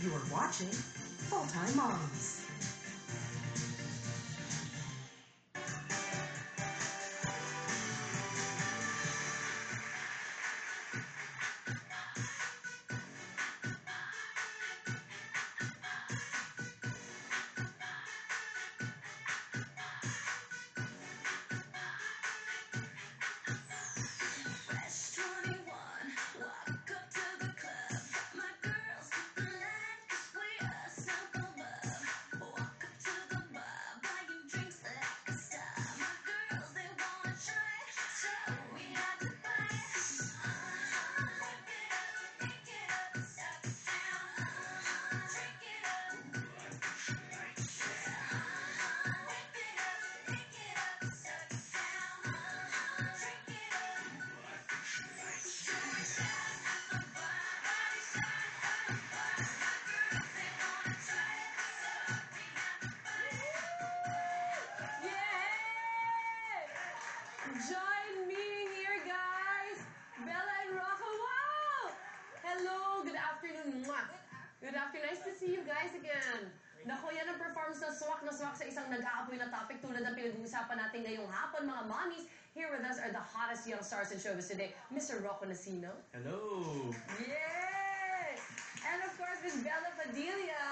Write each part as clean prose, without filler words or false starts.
You're watching Full-Time Moms. Join me here, guys! Bella and Rocco, wow! Hello, good afternoon. Mwah. Good afternoon. Nice to see you guys again. Naku, yan ang performance na swak sa isang nag-aapoy na topic tulad ng pinag-uusapan natin ngayong hapon, mga mommies. Here with us are the hottest young stars in showbiz today, Mr. Rocco Nasino. Hello! Yay! And of course, Miss Bella Padilla.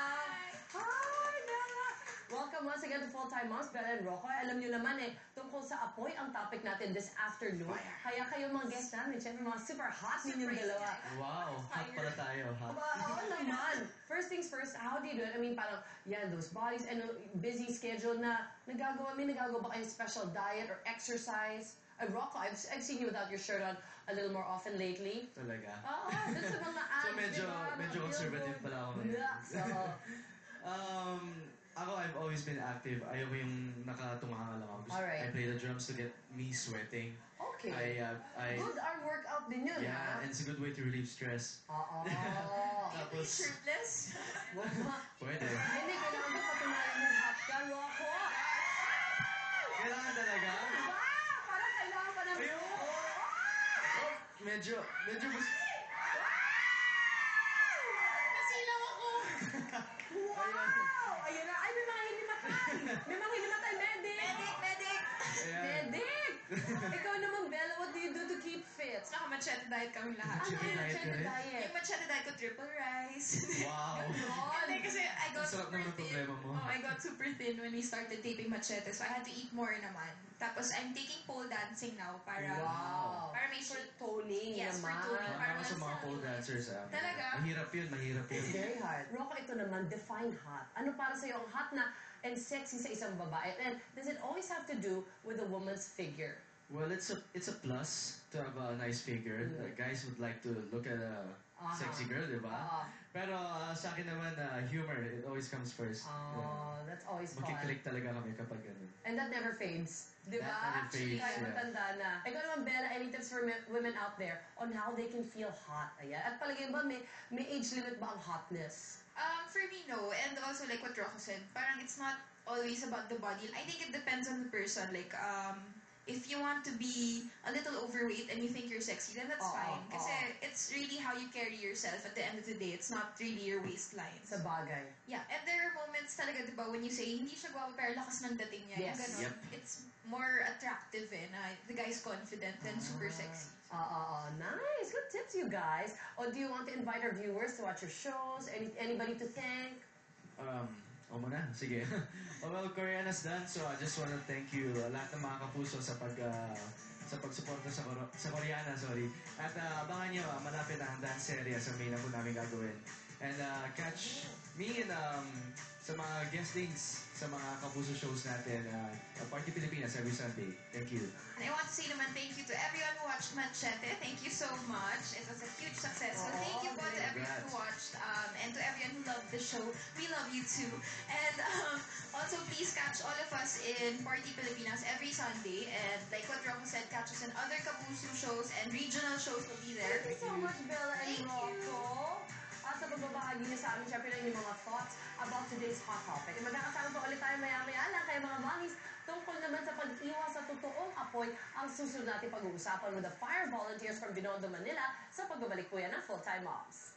Hi, Bella! Welcome once again to Full-Time Moms, Bella and Rocco. Alam nyo naman tungkol sa apoy ang topic natin this afternoon. Kaya kayo mga guests namin, syempre mga super hot ninyong dalawa. Wow, hot pala tayo, hot. Oo naman. First things first, how do you do it? I mean, parang, yan, those bodies and busy schedule na nagagawa ba kayong special diet or exercise? Rocco, I've seen you without your shirt on a little more often lately. Talaga? Oo, dun sa mga ads, So medyo conservative pala ako ngayon. Yeah, so, Ako, I've always been active. Ayaw ko yung nakatunga lang ako. Alright. I play the drums to get me sweating. okay. Good arm workout din yun, Yeah, ha? and it's a good way to relieve stress. Oo. Tapos, Shirtless? pwede. Hindi, kailangan ba patunayan yung hot ka, Rocco? Kailangan talaga? Wow! Parang kailangan pa ng... Ayun! Medyo Nasilaw ako! Wow! Ayun na. Ay, may mga hinimatay. May mga hinimatay. Medic! Medic! Ayan. Medic! Ikaw naman, Bella, what do you do to keep fit? Naka-machete diet kami lahat. Ano Chicken yung diet ka rin? diet? Yung machete diet ko, triple rice. Wow! Hindi, kasi I got Ang sarap super naman ang thin. problema mo. Oh, I got super thin when we started taping machete, so I had to eat more naman. Tapos I'm taking pole dancing now para Wow. para may For toning Yes, for naman. toning. Para sa mga pole dancers, Talaga? mahirap yun. It's very hard. Rocco, ito naman, define hot. Ano para sa'yo ang hot na and sexy sa isang babae? And does it always have to do with a woman's figure? Well, it's a plus to have a nice figure. Guys would like to look at a sexy girl, di ba? Pero sa akin naman, humor, it always comes first. Oh, that's always fun. Magkikilig talaga kami kapag ganun. And that never fades. Di ba? That never fades, Kahit yeah. matanda na. Ikaw naman, Bella, any tips for women out there on how they can feel hot? Ayan. At palagay ba, may age limit ba ang hotness? For me, no. And also, like what Rocco said, parang it's not always about the body. I think it depends on the person. Like, if you want to be a little overweight and you think you're sexy, then that's fine. Kasi it's really how you carry yourself at the end of the day. It's not really your waistline. Sa bagay. Yeah, and there are moments talaga, diba, when you say, hindi siya gwapo, pero lakas ng dating niya. Yes. Yung ganun. Yep. It's more attractive na the guy's confident and super sexy. Nice. Good tips, you guys. Or do you want to invite our viewers to watch your shows? Anybody to thank? O muna, sige. Well, Koreana's done, so I just want to thank you lahat ng mga kapuso sa pagsuporta sa Koreana, sorry. At abangan nyo, malapit na ang dance serye sa May na po namin gagawin. And catch me in sa mga guestings sa mga kapuso shows natin, Party Pilipinas every Sunday. Thank you. And I want to say naman thank you to everyone who watched Machete. Thank you so much. It was a huge success. So thank you po to everyone who watched and to everyone who loved the show. We love you too. And also please catch all of us in Party Pilipinas every Sunday. And like what Rocco said, catch us in other Kapuso shows and regional shows will be there. Thank you so much, Bella and Thank Rocco. At sa pagbabahagi niyo sa amin, syempre lang yung mga thoughts about today's hot topic. E magkakasama pa ulit tayo maya-maya lang kaya mga mommies, tungkol naman sa pag-iwas sa totoong apoy ang susunod natin pag-uusapan with the fire volunteers from Binondo, Manila sa pagbabalik po yan ng Full-Time Moms.